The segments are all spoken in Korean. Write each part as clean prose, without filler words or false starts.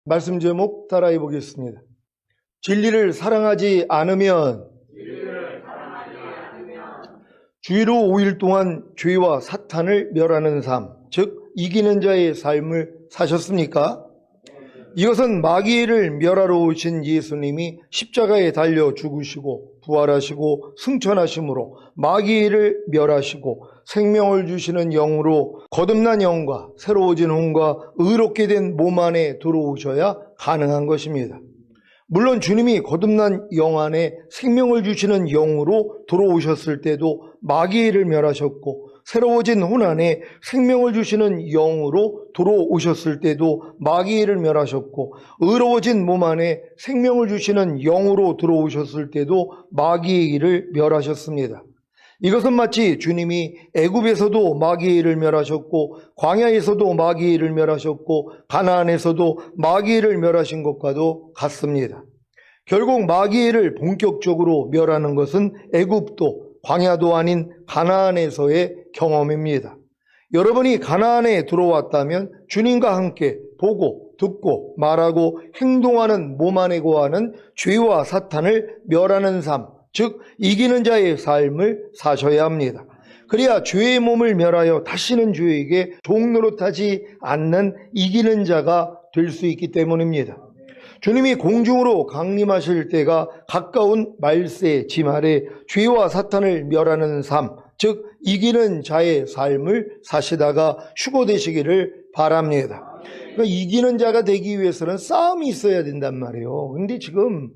말씀 제목 따라해 보겠습니다. 진리를 사랑하지 않으면 주의로 5일 동안 죄와 사탄을 멸하는 삶, 즉 이기는 자의 삶을 사셨습니까? 이것은 마귀를 멸하러 오신 예수님이 십자가에 달려 죽으시고 부활하시고 승천하심으로 마귀를 멸하시고 생명을 주시는 영으로 거듭난 영과 새로워진 혼과 의롭게 된 몸 안에 들어오셔야 가능한 것입니다. 물론 주님이 거듭난 영 안에 생명을 주시는 영으로 들어오셨을 때도 마귀를 멸하셨고, 새로워진 혼 안에 생명을 주시는 영으로 들어오셨을 때도 마귀를 멸하셨고, 의로워진 몸 안에 생명을 주시는 영으로 들어오셨을 때도 마귀를 멸하셨습니다. 이것은 마치 주님이 애굽에서도 마귀를 멸하셨고, 광야에서도 마귀를 멸하셨고, 가나안에서도 마귀를 멸하신 것과도 같습니다. 결국 마귀를 본격적으로 멸하는 것은 애굽도 광야도 아닌 가나안에서의 경험입니다. 여러분이 가나안에 들어왔다면 주님과 함께 보고 듣고 말하고 행동하는 몸 안에 거하는 죄와 사탄을 멸하는 삶, 즉 이기는 자의 삶을 사셔야 합니다. 그래야 죄의 몸을 멸하여 다시는 죄에게 종노릇하지 않는 이기는 자가 될 수 있기 때문입니다. 주님이 공중으로 강림하실 때가 가까운 말세 지말에 죄와 사탄을 멸하는 삶, 즉 이기는 자의 삶을 사시다가 휴거되시기를 바랍니다. 그러니까 이기는 자가 되기 위해서는 싸움이 있어야 된단 말이에요. 근데 지금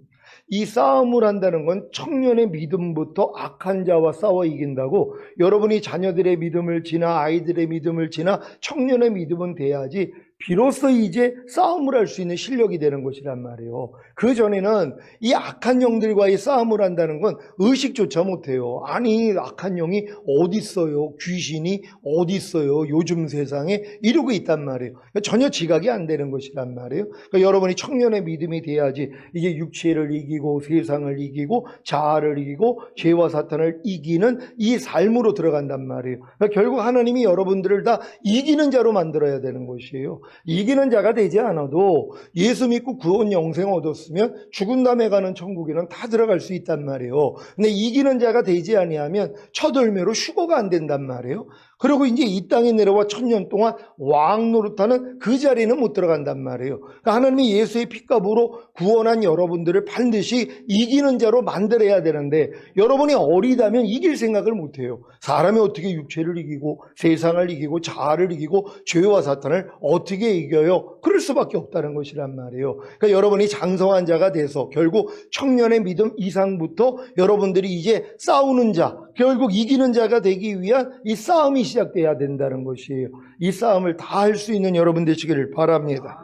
이 싸움을 한다는 건 청년의 믿음부터 악한 자와 싸워 이긴다고, 여러분이 자녀들의 믿음을 지나 아이들의 믿음을 지나 청년의 믿음은 돼야지 비로소 이제 싸움을 할 수 있는 실력이 되는 것이란 말이에요. 그 전에는 이 악한 영들과의 싸움을 한다는 건 의식조차 못해요. 아니, 악한 영이 어디 있어요? 귀신이 어디 있어요? 요즘 세상에 이러고 있단 말이에요. 그러니까 전혀 지각이 안 되는 것이란 말이에요. 그러니까 여러분이 청년의 믿음이 돼야지 이제 육체를 이기고 세상을 이기고 자아를 이기고 죄와 사탄을 이기는 이 삶으로 들어간단 말이에요. 그러니까 결국 하나님이 여러분들을 다 이기는 자로 만들어야 되는 것이에요. 이기는 자가 되지 않아도 예수 믿고 구원 영생 얻었으면 죽은 다음에 가는 천국에는 다 들어갈 수 있단 말이에요. 근데 이기는 자가 되지 아니하면 첫 열매로 휴거가 안 된단 말이에요. 그리고 이제 이 땅에 내려와 1000년 동안 왕 노릇하는 그 자리는 못 들어간단 말이에요. 그러니까 하나님이 예수의 피값으로 구원한 여러분들을 반드시 이기는 자로 만들어야 되는데, 여러분이 어리다면 이길 생각을 못해요. 사람이 어떻게 육체를 이기고 세상을 이기고 자아를 이기고 죄와 사탄을 어떻게 이겨요? 그럴 수밖에 없다는 것이란 말이에요. 그러니까 여러분이 장성한 자가 돼서 결국 청년의 믿음 이상부터 여러분들이 이제 싸우는 자, 결국 이기는 자가 되기 위한 이 싸움이 시작돼야 된다는 것이에요. 이 싸움을 다 할 수 있는 여러분 되시기를 바랍니다.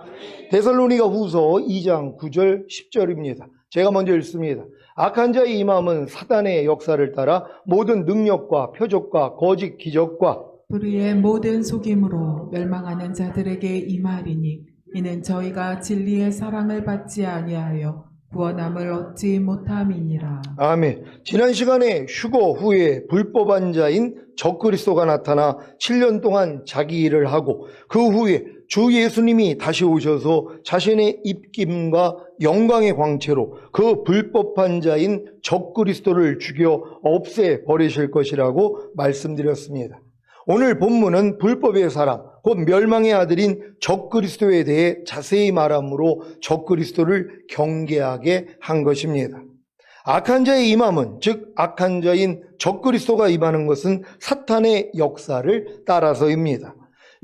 데살로니가 후서 2장 9절 10절입니다. 제가 먼저 읽습니다. 악한 자의 이 마음은 사단의 역사를 따라 모든 능력과 표적과 거짓 기적과 불의의 모든 속임으로 멸망하는 자들에게 임하리니, 이는 저희가 진리의 사랑을 받지 아니하여 구원함을 얻지 못함이니라. 아멘. 지난 시간에 휴거 후에 불법한 자인 적그리스도가 나타나 7년 동안 자기 일을 하고, 그 후에 주 예수님이 다시 오셔서 자신의 입김과 영광의 광채로 그 불법한 자인 적그리스도를 죽여 없애버리실 것이라고 말씀드렸습니다. 오늘 본문은 불법의 사람, 곧 멸망의 아들인 적그리스도에 대해 자세히 말함으로 적그리스도를 경계하게 한 것입니다. 악한 자의 임함은, 즉 악한 자인 적그리스도가 임하는 것은 사탄의 역사를 따라서입니다.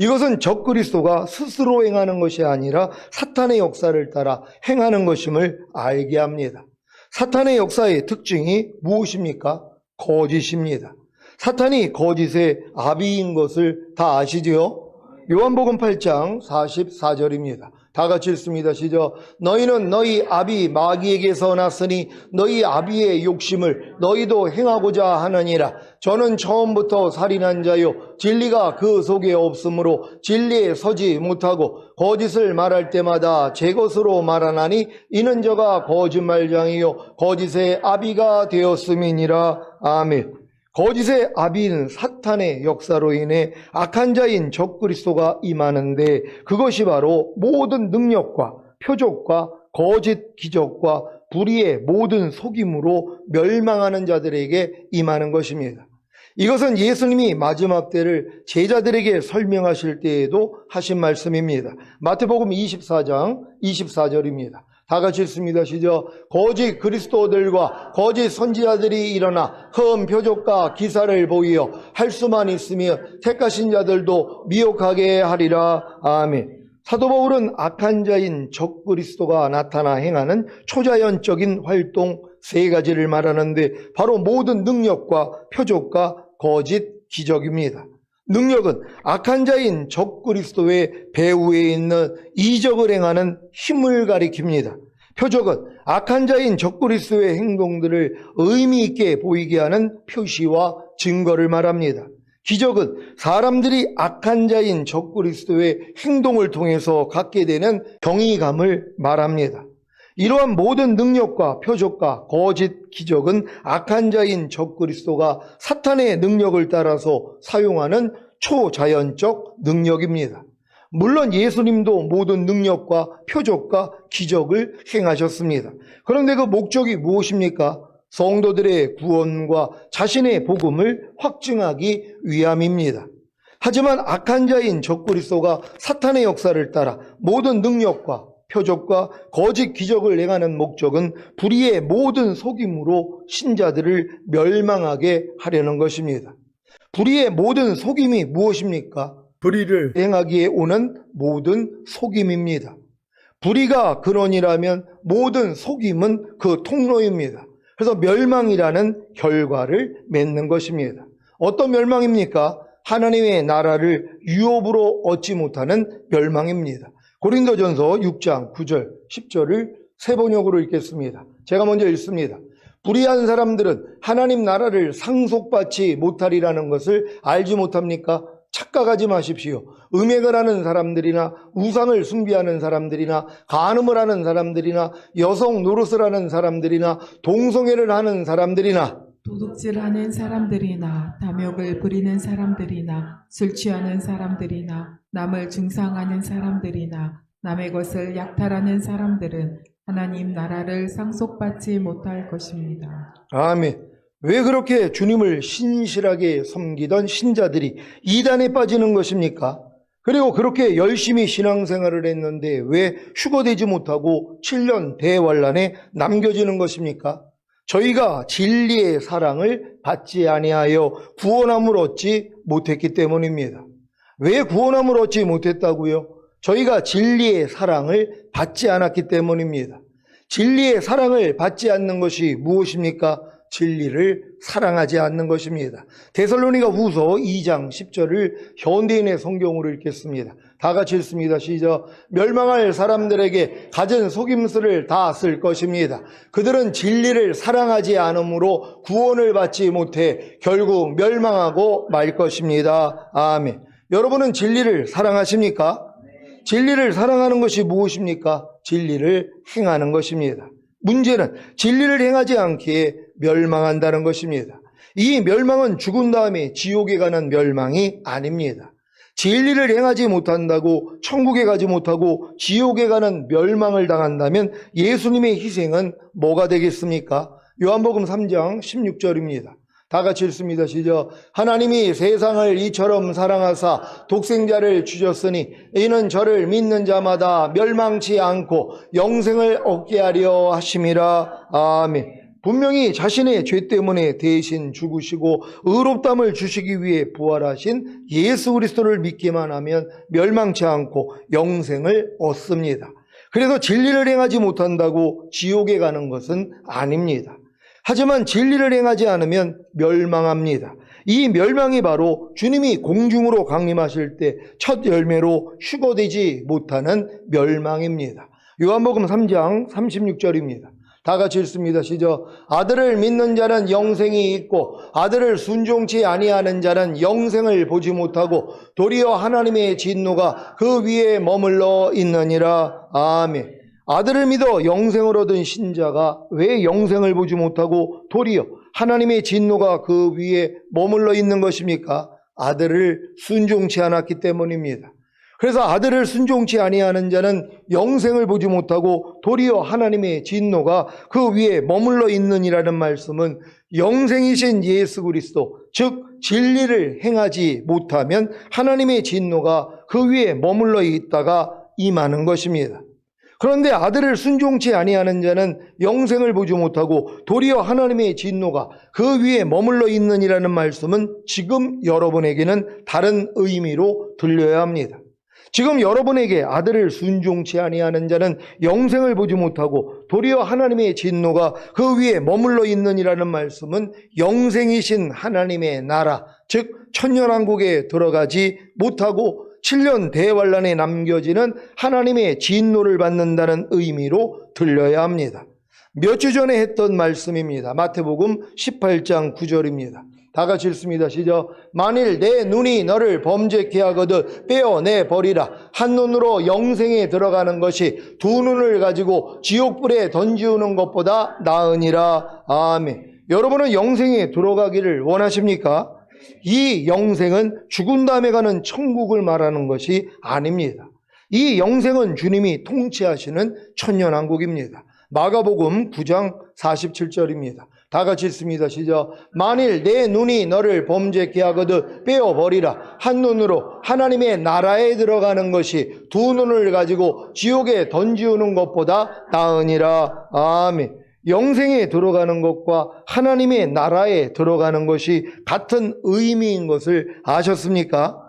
이것은 적그리스도가 스스로 행하는 것이 아니라 사탄의 역사를 따라 행하는 것임을 알게 합니다. 사탄의 역사의 특징이 무엇입니까? 거짓입니다. 사탄이 거짓의 아비인 것을 다 아시지요? 요한복음 8장 44절입니다. 다 같이 읽습니다. 시작. 너희는 너희 아비 마귀에게서 났으니 너희 아비의 욕심을 너희도 행하고자 하느니라. 저는 처음부터 살인한 자요 진리가 그 속에 없으므로 진리에 서지 못하고 거짓을 말할 때마다 제 것으로 말하나니 이는 저가 거짓말장이요 거짓의 아비가 되었음이니라. 아멘. 거짓의 아비인 사탄의 역사로 인해 악한 자인 적그리스도가 임하는데, 그것이 바로 모든 능력과 표적과 거짓 기적과 불의의 모든 속임으로 멸망하는 자들에게 임하는 것입니다. 이것은 예수님이 마지막 때를 제자들에게 설명하실 때에도 하신 말씀입니다. 마태복음 24장 24절입니다. 다 같이 읽습니다. 시작. 거짓 그리스도들과 거짓 선지자들이 일어나 흠 표적과 기사를 보이어 할 수만 있으며 택하신 자들도 미혹하게 하리라. 아멘. 사도 바울은 악한 자인 적 그리스도가 나타나 행하는 초자연적인 활동 세 가지를 말하는데 바로 모든 능력과 표적과 거짓 기적입니다. 능력은 악한 자인 적 그리스도의 배후에 있는 이적을 행하는 힘을 가리킵니다. 표적은 악한 자인 적 그리스도의 행동들을 의미 있게 보이게 하는 표시와 증거를 말합니다. 기적은 사람들이 악한 자인 적 그리스도의 행동을 통해서 갖게 되는 경이감을 말합니다. 이러한 모든 능력과 표적과 거짓 기적은 악한 자인 적 그리스도가 사탄의 능력을 따라서 사용하는 초자연적 능력입니다. 물론 예수님도 모든 능력과 표적과 기적을 행하셨습니다. 그런데 그 목적이 무엇입니까? 성도들의 구원과 자신의 복음을 확증하기 위함입니다. 하지만 악한 자인 적 그리스도가 사탄의 역사를 따라 모든 능력과 표적과 거짓 기적을 행하는 목적은 불의의 모든 속임으로 신자들을 멸망하게 하려는 것입니다. 불의의 모든 속임이 무엇입니까? 불의를 행하기에 오는 모든 속임입니다. 불의가 근원이라면 모든 속임은 그 통로입니다. 그래서 멸망이라는 결과를 맺는 것입니다. 어떤 멸망입니까? 하나님의 나라를 유업으로 얻지 못하는 멸망입니다. 고린도전서 6장 9절 10절을 세 번역으로 읽겠습니다. 제가 먼저 읽습니다. 불의한 사람들은 하나님 나라를 상속받지 못하리라는 것을 알지 못합니까? 착각하지 마십시오. 음행을 하는 사람들이나 우상을 숭배하는 사람들이나 간음을 하는 사람들이나 여성 노릇을 하는 사람들이나 동성애를 하는 사람들이나 도둑질하는 사람들이나 탐욕을 부리는 사람들이나 술 취하는 사람들이나 남을 중상하는 사람들이나 남의 것을 약탈하는 사람들은 하나님 나라를 상속받지 못할 것입니다. 아멘. 왜 그렇게 주님을 신실하게 섬기던 신자들이 이단에 빠지는 것입니까? 그리고 그렇게 열심히 신앙생활을 했는데 왜 휴거되지 못하고 7년 대환란에 남겨지는 것입니까? 저희가 진리의 사랑을 받지 아니하여 구원함을 얻지 못했기 때문입니다. 왜 구원함을 얻지 못했다고요? 저희가 진리의 사랑을 받지 않았기 때문입니다. 진리의 사랑을 받지 않는 것이 무엇입니까? 진리를 사랑하지 않는 것입니다. 데살로니가 후서 2장 10절을 현대인의 성경으로 읽겠습니다. 다 같이 읽습니다. 시작. 멸망할 사람들에게 가진 속임수를 다 쓸 것입니다. 그들은 진리를 사랑하지 않으므로 구원을 받지 못해 결국 멸망하고 말 것입니다. 아멘. 여러분은 진리를 사랑하십니까? 진리를 사랑하는 것이 무엇입니까? 진리를 행하는 것입니다. 문제는 진리를 행하지 않기에 멸망한다는 것입니다. 이 멸망은 죽은 다음에 지옥에 가는 멸망이 아닙니다. 진리를 행하지 못한다고 천국에 가지 못하고 지옥에 가는 멸망을 당한다면 예수님의 희생은 뭐가 되겠습니까? 요한복음 3장 16절입니다. 다 같이 읽습니다. 시작. 하나님이 세상을 이처럼 사랑하사 독생자를 주셨으니 이는 저를 믿는 자마다 멸망치 않고 영생을 얻게 하려 하심이라. 아멘. 분명히 자신의 죄 때문에 대신 죽으시고 의롭담을 주시기 위해 부활하신 예수 그리스도를 믿기만 하면 멸망치 않고 영생을 얻습니다. 그래서 진리를 행하지 못한다고 지옥에 가는 것은 아닙니다. 하지만 진리를 행하지 않으면 멸망합니다. 이 멸망이 바로 주님이 공중으로 강림하실 때 첫 열매로 휴거되지 못하는 멸망입니다. 요한복음 3장 36절입니다. 다 같이 읽습니다. 시작. 아들을 믿는 자는 영생이 있고 아들을 순종치 아니하는 자는 영생을 보지 못하고 도리어 하나님의 진노가 그 위에 머물러 있느니라. 아멘. 아들을 믿어 영생을 얻은 신자가 왜 영생을 보지 못하고 도리어 하나님의 진노가 그 위에 머물러 있는 것입니까? 아들을 순종치 않았기 때문입니다. 그래서 아들을 순종치 아니하는 자는 영생을 보지 못하고 도리어 하나님의 진노가 그 위에 머물러 있느니라는 말씀은 영생이신 예수 그리스도, 즉 진리를 행하지 못하면 하나님의 진노가 그 위에 머물러 있다가 임하는 것입니다. 그런데 아들을 순종치 아니하는 자는 영생을 보지 못하고 도리어 하나님의 진노가 그 위에 머물러 있느니라는 말씀은 지금 여러분에게는 다른 의미로 들려야 합니다. 지금 여러분에게 아들을 순종치 아니하는 자는 영생을 보지 못하고 도리어 하나님의 진노가 그 위에 머물러 있느니라는 말씀은 영생이신 하나님의 나라, 즉 천년왕국에 들어가지 못하고 7년 대환란에 남겨지는 하나님의 진노를 받는다는 의미로 들려야 합니다. 몇 주 전에 했던 말씀입니다. 마태복음 18장 9절입니다. 다 같이 읽습니다. 시작. 만일 내 눈이 너를 범죄케 하거든 빼어내 버리라. 한 눈으로 영생에 들어가는 것이 두 눈을 가지고 지옥불에 던지우는 것보다 나으니라. 아멘. 여러분은 영생에 들어가기를 원하십니까? 이 영생은 죽은 다음에 가는 천국을 말하는 것이 아닙니다. 이 영생은 주님이 통치하시는 천년왕국입니다. 마가복음 9장 47절입니다. 다 같이 읽습니다. 시작. 만일 내 눈이 너를 범죄케 하거든 빼어버리라. 한 눈으로 하나님의 나라에 들어가는 것이 두 눈을 가지고 지옥에 던지우는 것보다 나으니라. 아멘. 영생에 들어가는 것과 하나님의 나라에 들어가는 것이 같은 의미인 것을 아셨습니까?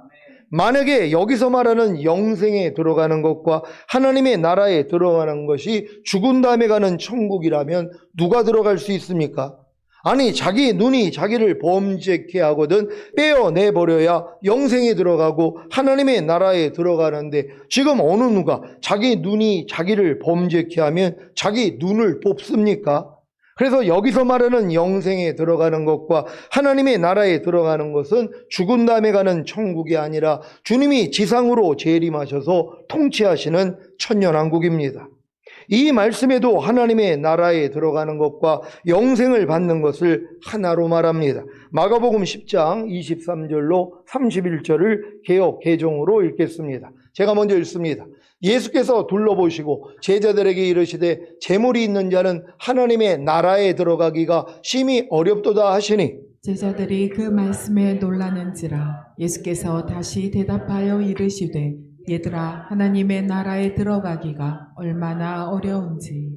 만약에 여기서 말하는 영생에 들어가는 것과 하나님의 나라에 들어가는 것이 죽은 다음에 가는 천국이라면 누가 들어갈 수 있습니까? 아니, 자기 눈이 자기를 범죄케 하거든 빼어내버려야 영생에 들어가고 하나님의 나라에 들어가는데 지금 어느 누가 자기 눈이 자기를 범죄케 하면 자기 눈을 뽑습니까? 그래서 여기서 말하는 영생에 들어가는 것과 하나님의 나라에 들어가는 것은 죽은 다음에 가는 천국이 아니라 주님이 지상으로 재림하셔서 통치하시는 천년왕국입니다. 이 말씀에도 하나님의 나라에 들어가는 것과 영생을 받는 것을 하나로 말합니다. 마가복음 10장 23절로 31절을 개역 개정으로 읽겠습니다. 제가 먼저 읽습니다. 예수께서 둘러보시고 제자들에게 이르시되 재물이 있는 자는 하나님의 나라에 들어가기가 심히 어렵도다 하시니 제자들이 그 말씀에 놀라는지라. 예수께서 다시 대답하여 이르시되 얘들아, 하나님의 나라에 들어가기가 얼마나 어려운지.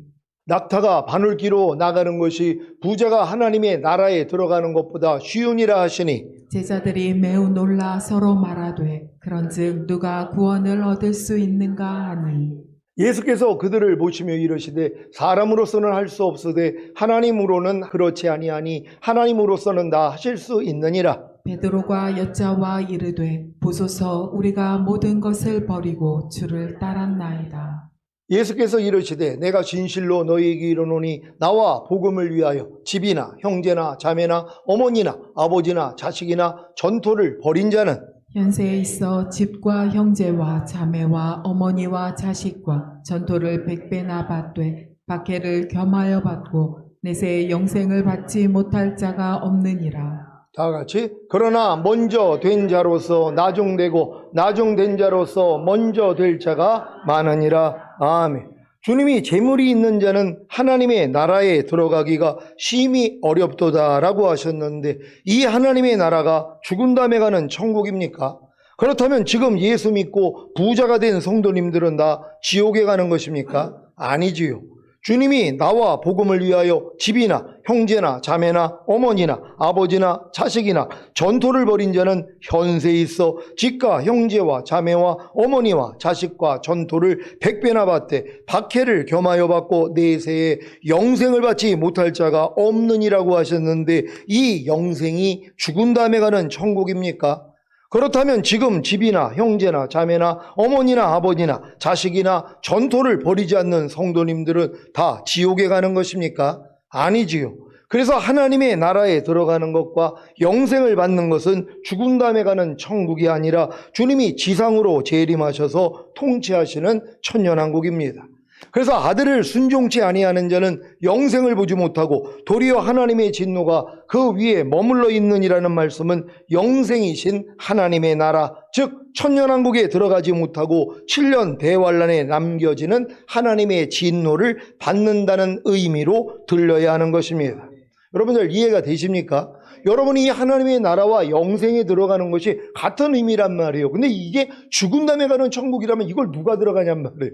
낙타가 바늘기로 나가는 것이 부자가 하나님의 나라에 들어가는 것보다 쉬우니라 하시니 제자들이 매우 놀라 서로 말하되 그런즉 누가 구원을 얻을 수 있는가 하니. 예수께서 그들을 보시며 이르시되 사람으로서는 할 수 없으되 하나님으로는 그렇지 아니하니 하나님으로서는 다 하실 수 있느니라. 베드로가 여짜와 이르되 보소서, 우리가 모든 것을 버리고 주를 따랐나이다. 예수께서 이르시되 내가 진실로 너희에게 이르노니 나와 복음을 위하여 집이나 형제나 자매나 어머니나 아버지나 자식이나 전토를 벌인 자는 현세에 있어 집과 형제와 자매와 어머니와 자식과 전토를 100배나 받되 박해를 겸하여 받고 내세에 영생을 받지 못할 자가 없느니라. 다 같이 그러나 먼저 된 자로서 나중되고 나중된 자로서 먼저 될 자가 많으니라. 아멘. 주님이 재물이 있는 자는 하나님의 나라에 들어가기가 심히 어렵도다라고 하셨는데 이 하나님의 나라가 죽은 다음에 가는 천국입니까? 그렇다면 지금 예수 믿고 부자가 된 성도님들은 다 지옥에 가는 것입니까? 아니지요. 주님이 나와 복음을 위하여 집이나 형제나 자매나 어머니나 아버지나 자식이나 전토를 벌인 자는 현세에 있어 집과 형제와 자매와 어머니와 자식과 전토를 100배나 받되 박해를 겸하여 받고 내세에 영생을 받지 못할 자가 없느니라고 하셨는데 이 영생이 죽은 다음에 가는 천국입니까? 그렇다면 지금 집이나 형제나 자매나 어머니나 아버지나 자식이나 전토를 벌이지 않는 성도님들은 다 지옥에 가는 것입니까? 아니지요. 그래서 하나님의 나라에 들어가는 것과 영생을 받는 것은 죽은 다음에 가는 천국이 아니라 주님이 지상으로 재림하셔서 통치하시는 천년왕국입니다. 그래서 아들을 순종치 아니하는 자는 영생을 보지 못하고 도리어 하나님의 진노가 그 위에 머물러 있느니라는 말씀은 영생이신 하나님의 나라, 즉 천년왕국에 들어가지 못하고 7년 대환란에 남겨지는 하나님의 진노를 받는다는 의미로 들려야 하는 것입니다. 여러분들 이해가 되십니까? 여러분이 하나님의 나라와 영생에 들어가는 것이 같은 의미란 말이에요. 근데 이게 죽은 다음에 가는 천국이라면 이걸 누가 들어가냔 말이에요.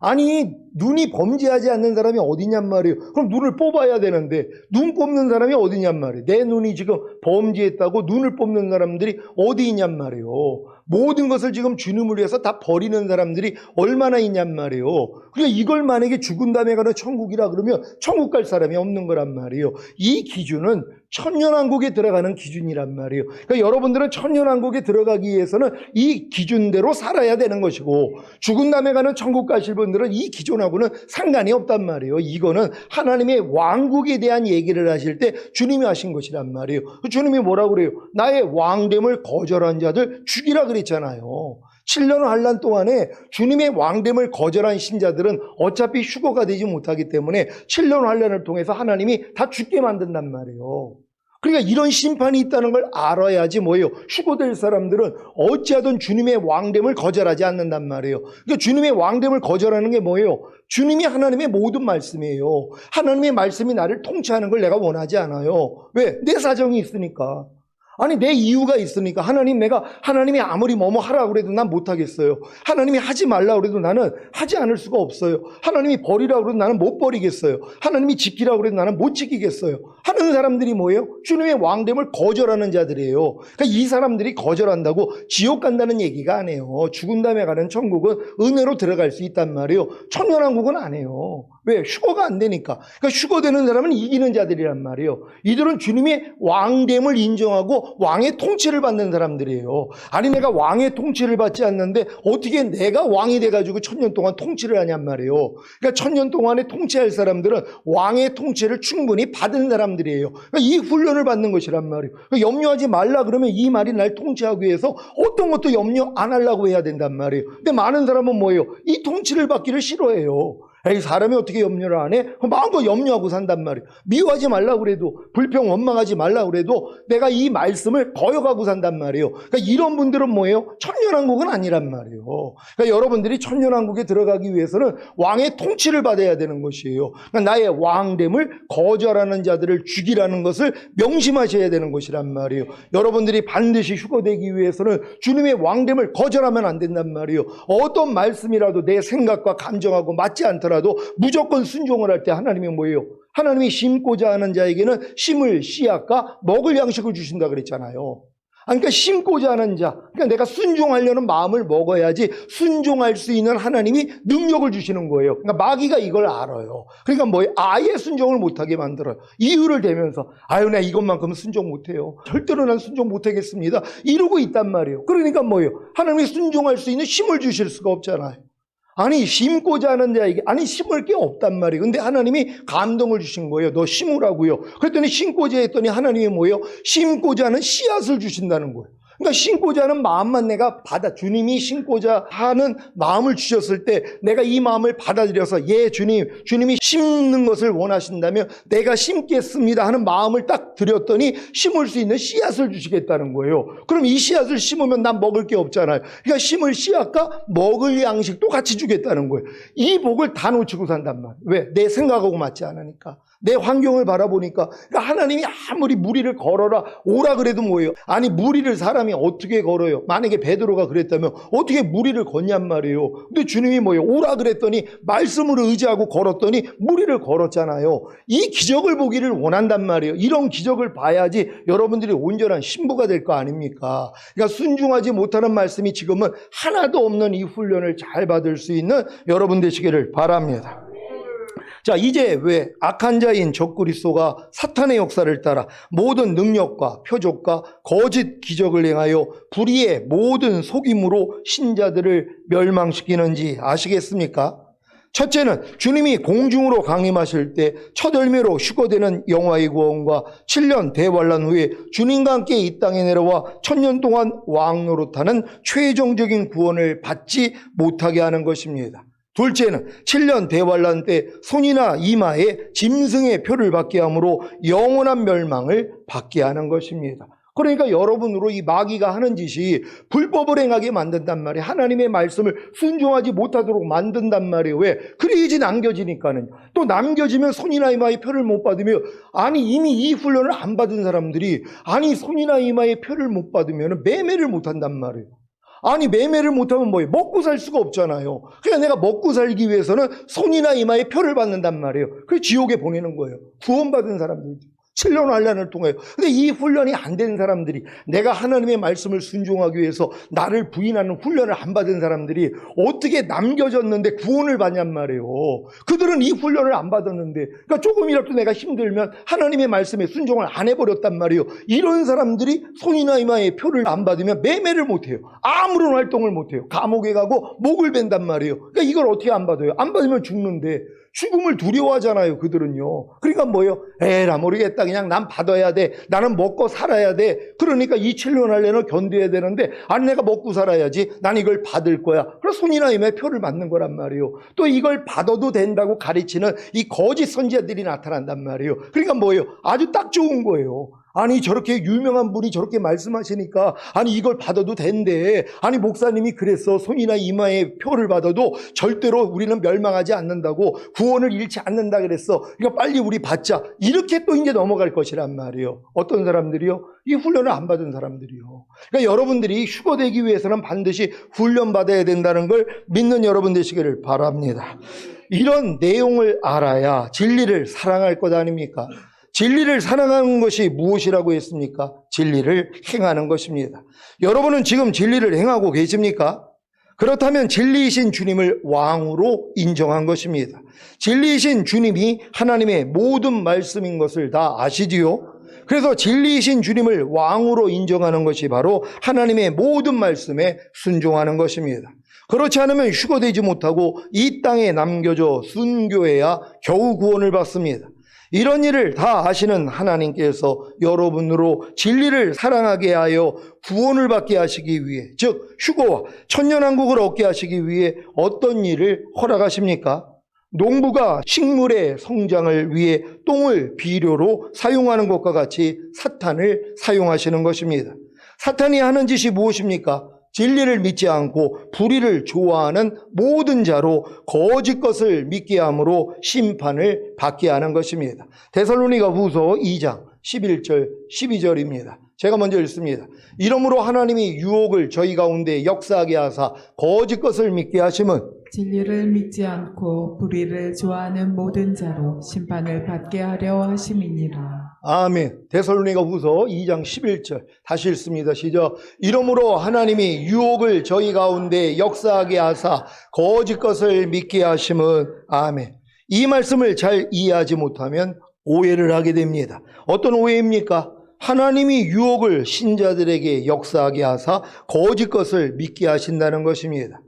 아니, 눈이 범죄하지 않는 사람이 어디냔 말이에요. 그럼 눈을 뽑아야 되는데 눈 뽑는 사람이 어디냔 말이에요. 내 눈이 지금 범죄했다고 눈을 뽑는 사람들이 어디 있냔 말이에요. 모든 것을 지금 주님을 위해서 다 버리는 사람들이 얼마나 있냔 말이에요. 그러니까 이걸 만약에 죽은 다음에 가는 천국이라 그러면 천국 갈 사람이 없는 거란 말이에요. 이 기준은 천년왕국에 들어가는 기준이란 말이에요. 그러니까 여러분들은 천년왕국에 들어가기 위해서는 이 기준대로 살아야 되는 것이고, 죽은 다음에 가는 천국 가실 분들은 이 기준하고는 상관이 없단 말이에요. 이거는 하나님의 왕국에 대한 얘기를 하실 때 주님이 하신 것이란 말이에요. 주님이 뭐라고 그래요? 나의 왕됨을 거절한 자들 죽이라 그랬잖아요. 7년 환란 동안에 주님의 왕됨을 거절한 신자들은 어차피 휴거가 되지 못하기 때문에 7년 환란을 통해서 하나님이 다 죽게 만든단 말이에요. 그러니까 이런 심판이 있다는 걸 알아야지 뭐예요? 휴거될 사람들은 어찌하든 주님의 왕됨을 거절하지 않는단 말이에요. 그러니까 주님의 왕됨을 거절하는 게 뭐예요? 주님이 하나님의 모든 말씀이에요. 하나님의 말씀이 나를 통치하는 걸 내가 원하지 않아요. 왜? 내 사정이 있으니까. 아니, 내 이유가 있으니까. 하나님이 아무리 뭐뭐 하라고 그래도 난 못하겠어요. 하나님이 하지 말라고 그래도 나는 하지 않을 수가 없어요. 하나님이 버리라고 그래도 나는 못 버리겠어요. 하나님이 지키라고 그래도 나는 못 지키겠어요. 하는 사람들이 뭐예요? 주님의 왕됨을 거절하는 자들이에요. 그러니까 이 사람들이 거절한다고 지옥 간다는 얘기가 아니에요. 죽은 다음에 가는 천국은 은혜로 들어갈 수 있단 말이에요. 천년왕국은 안 해요. 왜? 휴거가 안 되니까. 그러니까 휴거되는 사람은 이기는 자들이란 말이에요. 이들은 주님의 왕됨을 인정하고 왕의 통치를 받는 사람들이에요. 아니, 내가 왕의 통치를 받지 않는데 어떻게 내가 왕이 돼가지고 1000년 동안 통치를 하냔 말이에요. 그러니까 1000년 동안에 통치할 사람들은 왕의 통치를 충분히 받은 사람들이에요. 그러니까 이 훈련을 받는 것이란 말이에요. 그러니까 염려하지 말라 그러면 이 말이 날 통치하기 위해서 어떤 것도 염려 안 하려고 해야 된단 말이에요. 근데 많은 사람은 뭐예요? 이 통치를 받기를 싫어해요. 에이, 사람이 어떻게 염려를 안 해? 마음껏 염려하고 산단 말이에요. 미워하지 말라고 그래도, 불평 원망하지 말라고 그래도 내가 이 말씀을 거역하고 산단 말이에요. 그러니까 이런 분들은 뭐예요? 천년왕국은 아니란 말이에요. 그러니까 여러분들이 천년왕국에 들어가기 위해서는 왕의 통치를 받아야 되는 것이에요. 그러니까 나의 왕됨을 거절하는 자들을 죽이라는 것을 명심하셔야 되는 것이란 말이에요. 여러분들이 반드시 휴거되기 위해서는 주님의 왕됨을 거절하면 안 된단 말이에요. 어떤 말씀이라도 내 생각과 감정하고 맞지 않더라도 무조건 순종을 할 때 하나님이 뭐예요? 하나님이 심고자 하는 자에게는 심을 씨앗과 먹을 양식을 주신다 그랬잖아요. 그러니까 심고자 하는 자, 그러니까 내가 순종하려는 마음을 먹어야지 순종할 수 있는 하나님이 능력을 주시는 거예요. 그러니까 마귀가 이걸 알아요. 그러니까 뭐예요? 아예 순종을 못하게 만들어요. 이유를 대면서 아유, 내가 이것만큼은 순종 못해요. 절대로 난 순종 못하겠습니다. 이러고 있단 말이에요. 그러니까 뭐예요? 하나님이 순종할 수 있는 힘을 주실 수가 없잖아요. 아니, 심고자 하는 자에게, 아니, 심을 게 없단 말이에요. 근데 하나님이 감동을 주신 거예요. 너 심으라고요. 그랬더니 심고자 했더니 하나님이 뭐예요? 심고자 하는 씨앗을 주신다는 거예요. 그러니까 심고자 하는 마음만 내가 주님이 심고자 하는 마음을 주셨을 때 내가 이 마음을 받아들여서 주님이 심는 것을 원하신다면 내가 심겠습니다 하는 마음을 딱 드렸더니 심을 수 있는 씨앗을 주시겠다는 거예요. 그럼 이 씨앗을 심으면 난 먹을 게 없잖아요. 그러니까 심을 씨앗과 먹을 양식도 같이 주겠다는 거예요. 이 복을 다 놓치고 산단 말이에요. 왜? 내 생각하고 맞지 않으니까. 내 환경을 바라보니까. 그러니까 하나님이 아무리 무리를 걸어라 오라 그래도 뭐예요? 아니, 무리를 사람이 어떻게 걸어요? 만약에 베드로가 그랬다면 어떻게 무리를 걷냔 말이에요. 근데 주님이 뭐예요? 오라 그랬더니 말씀으로 의지하고 걸었더니 무리를 걸었잖아요. 이 기적을 보기를 원한단 말이에요. 이런 기적을 봐야지 여러분들이 온전한 신부가 될 거 아닙니까? 그러니까 순종하지 못하는 말씀이 지금은 하나도 없는 이 훈련을 잘 받을 수 있는 여러분 되시기를 바랍니다. 자, 이제 왜 악한 자인 적그리스도가 사탄의 역사를 따라 모든 능력과 표적과 거짓 기적을 행하여 불의의 모든 속임으로 신자들을 멸망시키는지 아시겠습니까? 첫째는 주님이 공중으로 강림하실 때 첫 열매로 휴거되는 영화의 구원과 7년 대환란 후에 주님과 함께 이 땅에 내려와 1000년 동안 왕노릇하는 최종적인 구원을 받지 못하게 하는 것입니다. 둘째는 7년 대환란 때 손이나 이마에 짐승의 표를 받게 함으로 영원한 멸망을 받게 하는 것입니다. 그러니까 여러분으로 이 마귀가 하는 짓이 불법을 행하게 만든단 말이에요. 하나님의 말씀을 순종하지 못하도록 만든단 말이에요. 왜? 그래야지 남겨지니까는. 또 남겨지면 손이나 이마의 표를 못 받으며, 아니 이미 이 훈련을 안 받은 사람들이 아니 손이나 이마의 표를 못 받으면 매매를 못 한단 말이에요. 아니 매매를 못하면 뭐예요? 먹고 살 수가 없잖아요. 그러니까 내가 먹고 살기 위해서는 손이나 이마의 표를 받는단 말이에요. 그래서 지옥에 보내는 거예요. 구원받은 사람들이죠. 7년 환란을 통해요. 근데 이 훈련이 안 된 사람들이, 내가 하나님의 말씀을 순종하기 위해서 나를 부인하는 훈련을 안 받은 사람들이 어떻게 남겨졌는데 구원을 받냔 말이에요. 그들은 이 훈련을 안 받았는데, 그러니까 조금이라도 내가 힘들면 하나님의 말씀에 순종을 안 해버렸단 말이에요. 이런 사람들이 손이나 이마의 표를 안 받으면 매매를 못해요. 아무런 활동을 못해요. 감옥에 가고 목을 벤단 말이에요. 그러니까 이걸 어떻게 안 받아요? 안 받으면 죽는데, 죽음을 두려워하잖아요, 그들은요. 그러니까 뭐예요? 에라 모르겠다, 그냥 난 받아야 돼, 나는 먹고 살아야 돼. 그러니까 이 7년 할례는 견뎌야 되는데, 아니 내가 먹고 살아야지, 난 이걸 받을 거야. 그래서 손이나 이마에 표를 받는 거란 말이에요. 또 이걸 받아도 된다고 가르치는 이 거짓 선지자들이 나타난단 말이에요. 그러니까 뭐예요? 아주 딱 좋은 거예요. 아니 저렇게 유명한 분이 저렇게 말씀하시니까 아니 이걸 받아도 된대. 아니 목사님이 그랬어. 손이나 이마에 표를 받아도 절대로 우리는 멸망하지 않는다고, 구원을 잃지 않는다 그랬어. 그러니까 빨리 우리 받자. 이렇게 또 이제 넘어갈 것이란 말이에요. 어떤 사람들이요? 이 훈련을 안 받은 사람들이요. 그러니까 여러분들이 휴거되기 위해서는 반드시 훈련받아야 된다는 걸 믿는 여러분 되시기를 바랍니다. 이런 내용을 알아야 진리를 사랑할 것 아닙니까? 진리를 사랑하는 것이 무엇이라고 했습니까? 진리를 행하는 것입니다. 여러분은 지금 진리를 행하고 계십니까? 그렇다면 진리이신 주님을 왕으로 인정한 것입니다. 진리이신 주님이 하나님의 모든 말씀인 것을 다 아시지요? 그래서 진리이신 주님을 왕으로 인정하는 것이 바로 하나님의 모든 말씀에 순종하는 것입니다. 그렇지 않으면 휴거되지 못하고 이 땅에 남겨져 순교해야 겨우 구원을 받습니다. 이런 일을 다 아시는 하나님께서 여러분으로 진리를 사랑하게 하여 구원을 받게 하시기 위해, 즉 휴거와 천년왕국을 얻게 하시기 위해 어떤 일을 허락하십니까? 농부가 식물의 성장을 위해 똥을 비료로 사용하는 것과 같이 사탄을 사용하시는 것입니다. 사탄이 하는 짓이 무엇입니까? 진리를 믿지 않고 불의를 좋아하는 모든 자로 거짓 것을 믿게 함으로 심판을 받게 하는 것입니다. 데살로니가 후서 2장 11절 12절입니다. 제가 먼저 읽습니다. 이러므로 하나님이 유혹을 저희 가운데 역사하게 하사 거짓 것을 믿게 하심은 진리를 믿지 않고 불의를 좋아하는 모든 자로 심판을 받게 하려 하심이니라. 아멘. 데살로니가 후서 2장 11절 다시 읽습니다. 시작. 이러므로 하나님이 유혹을 저희 가운데 역사하게 하사 거짓 것을 믿게 하심은, 아멘. 이 말씀을 잘 이해하지 못하면 오해를 하게 됩니다. 어떤 오해입니까? 하나님이 유혹을 신자들에게 역사하게 하사 거짓 것을 믿게 하신다는 것입니다.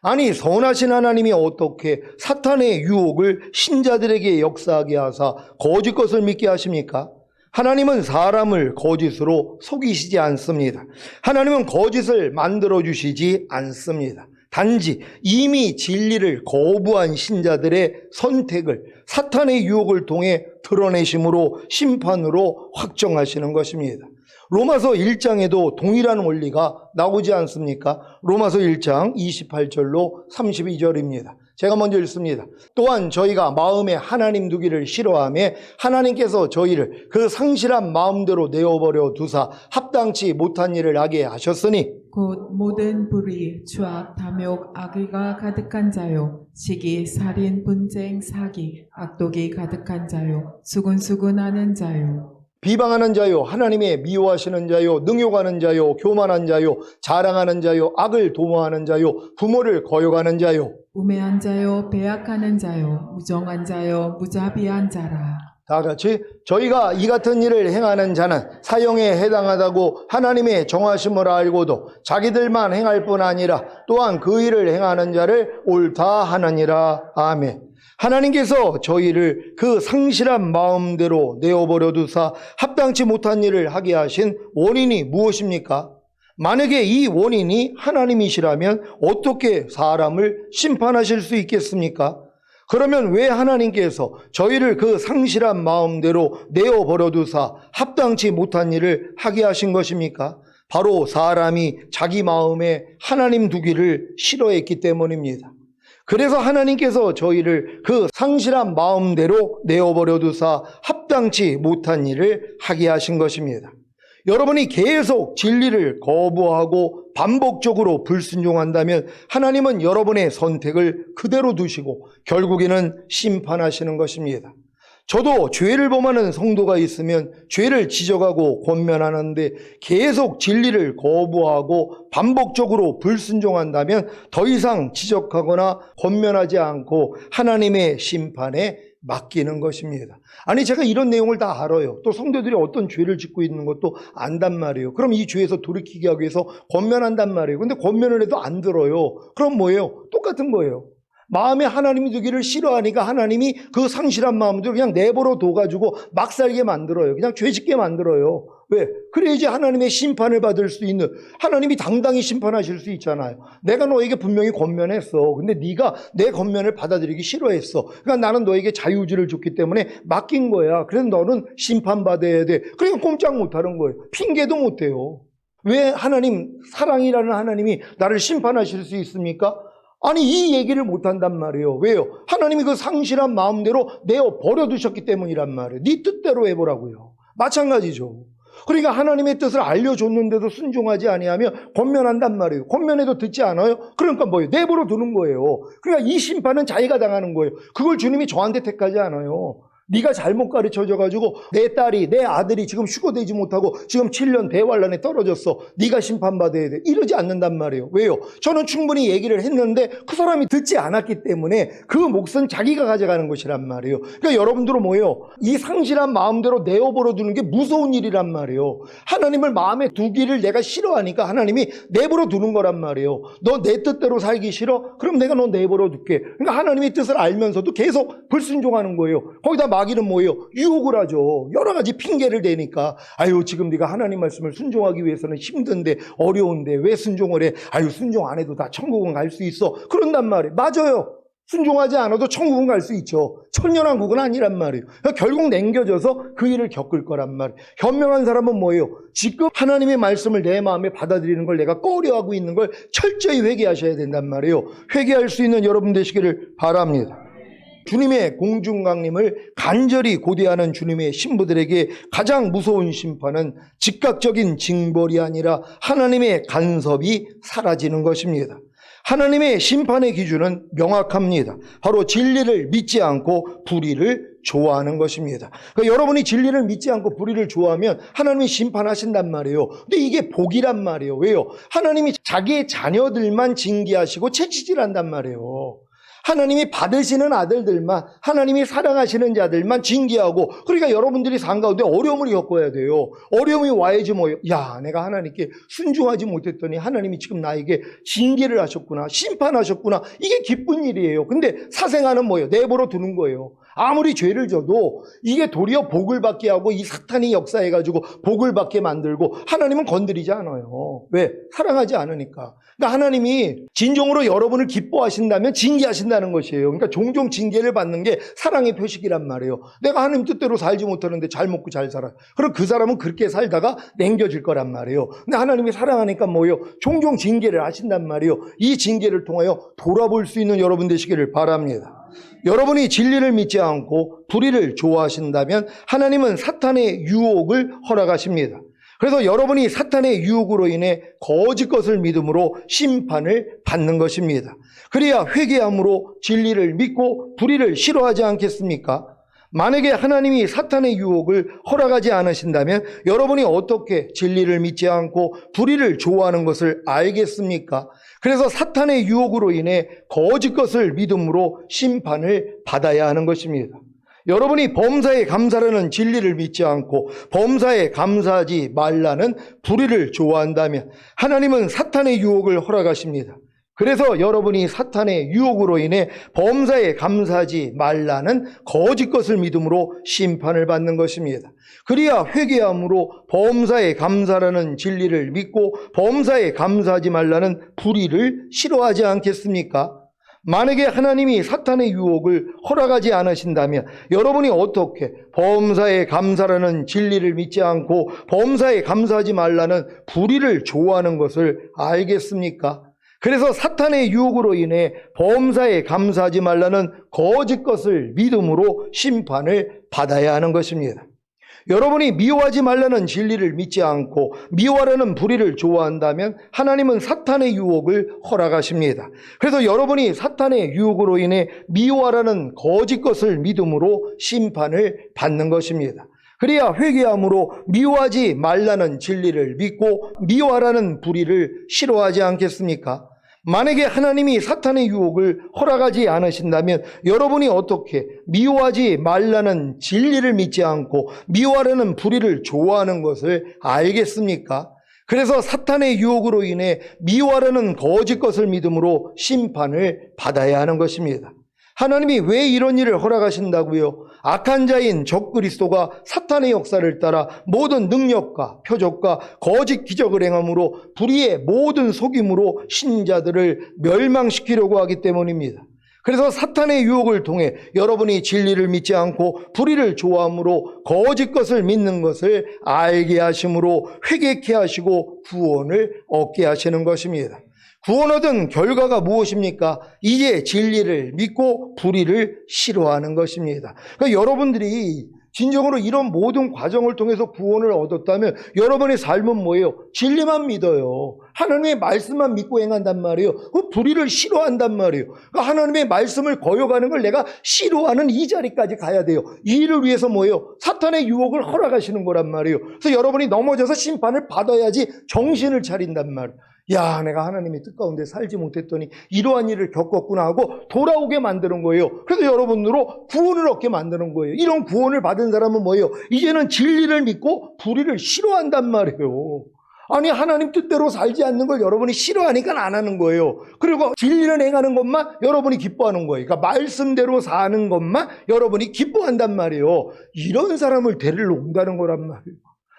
아니 선하신 하나님이 어떻게 사탄의 유혹을 신자들에게 역사하게 하사 거짓 것을 믿게 하십니까? 하나님은 사람을 거짓으로 속이시지 않습니다. 하나님은 거짓을 만들어 주시지 않습니다. 단지 이미 진리를 거부한 신자들의 선택을 사탄의 유혹을 통해 드러내심으로 심판으로 확정하시는 것입니다. 로마서 1장에도 동일한 원리가 나오지 않습니까? 로마서 1장 28절로 32절입니다. 제가 먼저 읽습니다. 또한 저희가 마음에 하나님 두기를 싫어하며 하나님께서 저희를 그 상실한 마음대로 내어버려 두사 합당치 못한 일을 하게 하셨으니 곧 모든 불의, 추악, 탐욕, 악의가 가득한 자요, 시기, 살인, 분쟁, 사기, 악독이 가득한 자요, 수근수근하는 자요, 비방하는 자요, 하나님의 미워하시는 자요, 능욕하는 자요, 교만한 자요, 자랑하는 자요, 악을 도모하는 자요, 부모를 거역하는 자요, 우매한 자요, 배약하는 자요, 무정한 자요, 무자비한 자라. 다 같이 저희가 이 같은 일을 행하는 자는 사형에 해당하다고 하나님의 정하심을 알고도 자기들만 행할 뿐 아니라 또한 그 일을 행하는 자를 옳다 하느니라. 아멘. 하나님께서 저희를 그 상실한 마음대로 내어버려 두사 합당치 못한 일을 하게 하신 원인이 무엇입니까? 만약에 이 원인이 하나님이시라면 어떻게 사람을 심판하실 수 있겠습니까? 그러면 왜 하나님께서 저희를 그 상실한 마음대로 내어버려 두사 합당치 못한 일을 하게 하신 것입니까? 바로 사람이 자기 마음에 하나님 두기를 싫어했기 때문입니다. 그래서 하나님께서 저희를 그 상실한 마음대로 내어버려 두사 합당치 못한 일을 하게 하신 것입니다. 여러분이 계속 진리를 거부하고 반복적으로 불순종한다면 하나님은 여러분의 선택을 그대로 두시고 결국에는 심판하시는 것입니다. 저도 죄를 범하는 성도가 있으면 죄를 지적하고 권면하는데 계속 진리를 거부하고 반복적으로 불순종한다면 더 이상 지적하거나 권면하지 않고 하나님의 심판에 맡기는 것입니다. 아니, 제가 이런 내용을 다 알아요. 또 성도들이 어떤 죄를 짓고 있는 것도 안단 말이에요. 그럼 이 죄에서 돌이키게 하기 위해서 권면한단 말이에요. 근데 권면을 해도 안 들어요. 그럼 뭐예요? 똑같은 거예요. 마음에 하나님이 두기를 싫어하니까 하나님이 그 상실한 마음들을 그냥 내버려 둬가지고 막 살게 만들어요. 그냥 죄 짓게 만들어요. 왜? 그래야지 하나님의 심판을 받을 수 있는, 하나님이 당당히 심판하실 수 있잖아요. 내가 너에게 분명히 권면했어. 근데 네가 내 권면을 받아들이기 싫어했어. 그러니까 나는 너에게 자유의지를 줬기 때문에 맡긴 거야. 그래서 너는 심판받아야 돼. 그러니까 꼼짝 못하는 거예요. 핑계도 못해요. 왜 하나님, 사랑이라는 하나님이 나를 심판하실 수 있습니까? 아니, 이 얘기를 못한단 말이에요. 왜요? 하나님이 그 상실한 마음대로 내어 버려두셨기 때문이란 말이에요. 네 뜻대로 해보라고요. 마찬가지죠. 그러니까 하나님의 뜻을 알려줬는데도 순종하지 아니하면 권면한단 말이에요. 권면해도 듣지 않아요? 그러니까 뭐예요? 내버려 두는 거예요. 그러니까 이 심판은 자기가 당하는 거예요. 그걸 주님이 저한테 택하지 않아요. 네가 잘못 가르쳐줘가지고 내 딸이, 내 아들이 지금 휴거되지 못하고 지금 7년 대환란에 떨어졌어. 네가 심판받아야 돼. 이러지 않는단 말이에요. 왜요? 저는 충분히 얘기를 했는데 그 사람이 듣지 않았기 때문에 그 몫은 자기가 가져가는 것이란 말이에요. 그러니까 여러분들은 뭐예요? 이 상실한 마음대로 내어버려 두는 게 무서운 일이란 말이에요. 하나님을 마음에 두기를 내가 싫어하니까 하나님이 내버려 두는 거란 말이에요. 너 내 뜻대로 살기 싫어? 그럼 내가 너 내버려 둘게. 그러니까 하나님의 뜻을 알면서도 계속 불순종하는 거예요. 거기다 마귀는 뭐예요? 유혹을 하죠. 여러 가지 핑계를 대니까. 아유, 지금 네가 하나님 말씀을 순종하기 위해서는 힘든데, 어려운데 왜 순종을 해? 아유, 순종 안 해도 다 천국은 갈 수 있어. 그런단 말이에요. 맞아요. 순종하지 않아도 천국은 갈 수 있죠. 천년왕국은 아니란 말이에요. 그러니까 결국 남겨져서 그 일을 겪을 거란 말이에요. 현명한 사람은 뭐예요? 지금 하나님의 말씀을 내 마음에 받아들이는 걸 내가 꺼려하고 있는 걸 철저히 회개하셔야 된단 말이에요. 회개할 수 있는 여러분 되시기를 바랍니다. 주님의 공중강림을 간절히 고대하는 주님의 신부들에게 가장 무서운 심판은 즉각적인 징벌이 아니라 하나님의 간섭이 사라지는 것입니다. 하나님의 심판의 기준은 명확합니다. 바로 진리를 믿지 않고 불의를 좋아하는 것입니다. 그러니까 여러분이 진리를 믿지 않고 불의를 좋아하면 하나님이 심판하신단 말이에요. 근데 이게 복이란 말이에요. 왜요? 하나님이 자기의 자녀들만 징계하시고 채찍질한단 말이에요. 하나님이 받으시는 아들들만, 하나님이 사랑하시는 자들만 징계하고, 그러니까 여러분들이 산 가운데 어려움을 겪어야 돼요. 어려움이 와야지 뭐예요? 야, 내가 하나님께 순종하지 못했더니 하나님이 지금 나에게 징계를 하셨구나, 심판하셨구나. 이게 기쁜 일이에요. 근데 사생아는 뭐예요? 내버려 두는 거예요. 아무리 죄를 져도 이게 도리어 복을 받게 하고 이 사탄이 역사해가지고 복을 받게 만들고 하나님은 건드리지 않아요. 왜? 사랑하지 않으니까. 그러니까 하나님이 진정으로 여러분을 기뻐하신다면 징계하신다는 것이에요. 그러니까 종종 징계를 받는 게 사랑의 표식이란 말이에요. 내가 하나님 뜻대로 살지 못하는데 잘 먹고 잘 살아. 그럼 그 사람은 그렇게 살다가 남겨질 거란 말이에요. 근데 하나님이 사랑하니까 뭐예요? 종종 징계를 하신단 말이에요. 이 징계를 통하여 돌아볼 수 있는 여러분 되시기를 바랍니다. 여러분이 진리를 믿지 않고 불의를 좋아하신다면 하나님은 사탄의 유혹을 허락하십니다. 그래서 여러분이 사탄의 유혹으로 인해 거짓 것을 믿음으로 심판을 받는 것입니다. 그래야 회개함으로 진리를 믿고 불의를 싫어하지 않겠습니까? 만약에 하나님이 사탄의 유혹을 허락하지 않으신다면 여러분이 어떻게 진리를 믿지 않고 불의를 좋아하는 것을 알겠습니까? 그래서 사탄의 유혹으로 인해 거짓 것을 믿음으로 심판을 받아야 하는 것입니다. 여러분이 범사에 감사라는 진리를 믿지 않고 범사에 감사하지 말라는 불의를 좋아한다면 하나님은 사탄의 유혹을 허락하십니다. 그래서 여러분이 사탄의 유혹으로 인해 범사에 감사하지 말라는 거짓 것을 믿음으로 심판을 받는 것입니다. 그리야 회개함으로 범사에 감사라는 진리를 믿고 범사에 감사하지 말라는 불의를 싫어하지 않겠습니까? 만약에 하나님이 사탄의 유혹을 허락하지 않으신다면 여러분이 어떻게 범사에 감사라는 진리를 믿지 않고 범사에 감사하지 말라는 불의를 좋아하는 것을 알겠습니까? 그래서 사탄의 유혹으로 인해 범사에 감사하지 말라는 거짓 것을 믿음으로 심판을 받아야 하는 것입니다. 여러분이 미워하지 말라는 진리를 믿지 않고 미워하려는 불의를 좋아한다면 하나님은 사탄의 유혹을 허락하십니다. 그래서 여러분이 사탄의 유혹으로 인해 미워하라는 거짓 것을 믿음으로 심판을 받는 것입니다. 그래야 회개함으로 미워하지 말라는 진리를 믿고 미워하라는 불의를 싫어하지 않겠습니까? 만약에 하나님이 사탄의 유혹을 허락하지 않으신다면 여러분이 어떻게 미워하지 말라는 진리를 믿지 않고 미워하려는 불의를 좋아하는 것을 알겠습니까? 그래서 사탄의 유혹으로 인해 미워하려는 거짓 것을 믿음으로 심판을 받아야 하는 것입니다. 하나님이 왜 이런 일을 허락하신다고요? 악한 자인 적그리스도가 사탄의 역사를 따라 모든 능력과 표적과 거짓 기적을 행함으로 불의의 모든 속임으로 신자들을 멸망시키려고 하기 때문입니다. 그래서 사탄의 유혹을 통해 여러분이 진리를 믿지 않고 불의를 좋아함으로 거짓 것을 믿는 것을 알게 하심으로 회개케 하시고 구원을 얻게 하시는 것입니다. 구원 얻은 결과가 무엇입니까? 이제 진리를 믿고 불의를 싫어하는 것입니다. 그러니까 여러분들이 진정으로 이런 모든 과정을 통해서 구원을 얻었다면 여러분의 삶은 뭐예요? 진리만 믿어요. 하나님의 말씀만 믿고 행한단 말이에요. 그 불의를 싫어한단 말이에요. 그러니까 하나님의 말씀을 거역하는 걸 내가 싫어하는 이 자리까지 가야 돼요. 이 일을 위해서 뭐예요? 사탄의 유혹을 허락하시는 거란 말이에요. 그래서 여러분이 넘어져서 심판을 받아야지 정신을 차린단 말이에요. 야, 내가 하나님의 뜻 가운데 살지 못했더니 이러한 일을 겪었구나 하고 돌아오게 만드는 거예요. 그래서 여러분으로 구원을 얻게 만드는 거예요. 이런 구원을 받은 사람은 뭐예요? 이제는 진리를 믿고 불의를 싫어한단 말이에요. 아니, 하나님 뜻대로 살지 않는 걸 여러분이 싫어하니까 안 하는 거예요. 그리고 진리를 행하는 것만 여러분이 기뻐하는 거예요. 그러니까 말씀대로 사는 것만 여러분이 기뻐한단 말이에요. 이런 사람을 데리러 온다는 거란 말이에요.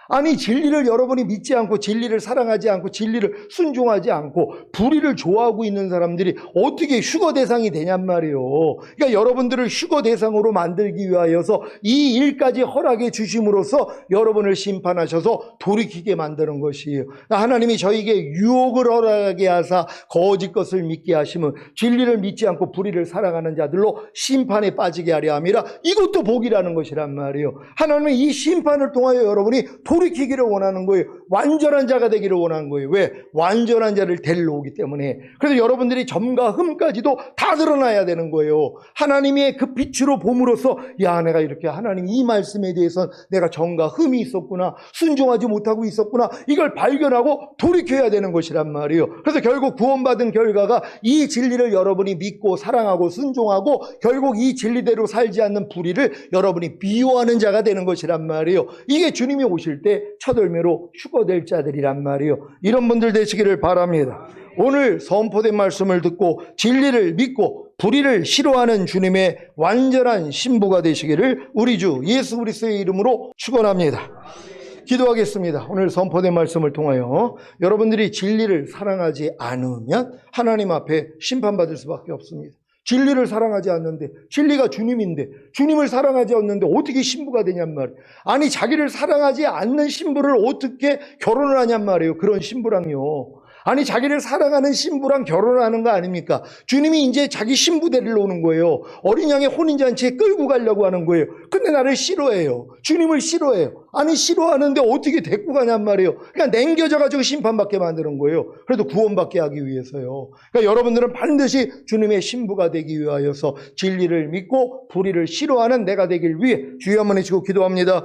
아니, 진리를 여러분이 믿지 않고 진리를 사랑하지 않고 진리를 순종하지 않고 불의를 좋아하고 있는 사람들이 어떻게 휴거 대상이 되냔 말이에요. 그러니까 여러분들을 휴거 대상으로 만들기 위하여서 이 일까지 허락해 주심으로써 여러분을 심판하셔서 돌이키게 만드는 것이에요. 하나님이 저에게 유혹을 허락하게 하사 거짓 것을 믿게 하시면 진리를 믿지 않고 불의를 사랑하는 자들로 심판에 빠지게 하려 함이라. 이것도 복이라는 것이란 말이에요. 하나님은 이 심판을 통하여 여러분이 돌이키기를 원하는 거예요. 완전한 자가 되기를 원하는 거예요. 왜? 완전한 자를 데리러 오기 때문에. 그래서 여러분들이 점과 흠까지도 다 드러나야 되는 거예요. 하나님의 그 빛으로 봄으로써 야, 내가 이렇게 하나님 이 말씀에 대해서 내가 점과 흠이 있었구나, 순종하지 못하고 있었구나, 이걸 발견하고 돌이켜야 되는 것이란 말이에요. 그래서 결국 구원받은 결과가 이 진리를 여러분이 믿고 사랑하고 순종하고 결국 이 진리대로 살지 않는 불의를 여러분이 미워하는 자가 되는 것이란 말이에요. 이게 주님이 오실 때 첫 열매로 휴거될 자들이란 말이에요. 이런 분들 되시기를 바랍니다. 오늘 선포된 말씀을 듣고 진리를 믿고 불의를 싫어하는 주님의 완전한 신부가 되시기를 우리 주 예수 그리스도의 이름으로 축원합니다. 기도하겠습니다. 오늘 선포된 말씀을 통하여 여러분들이 진리를 사랑하지 않으면 하나님 앞에 심판받을 수밖에 없습니다. 진리를 사랑하지 않는데, 진리가 주님인데 주님을 사랑하지 않는데 어떻게 신부가 되냔 말이에요. 아니, 자기를 사랑하지 않는 신부를 어떻게 결혼을 하냔 말이에요. 그런 신부랑요. 아니, 자기를 사랑하는 신부랑 결혼하는 거 아닙니까? 주님이 이제 자기 신부 데리러 오는 거예요. 어린 양의 혼인잔치에 끌고 가려고 하는 거예요. 근데 나를 싫어해요. 주님을 싫어해요. 아니, 싫어하는데 어떻게 데리고 가냔 말이에요. 그냥 남겨져가지고 심판받게 만드는 거예요. 그래도 구원받게 하기 위해서요. 그러니까 여러분들은 반드시 주님의 신부가 되기 위하여서 진리를 믿고 불의를 싫어하는 내가 되길 위해 주여 한번 해주시고 기도합니다.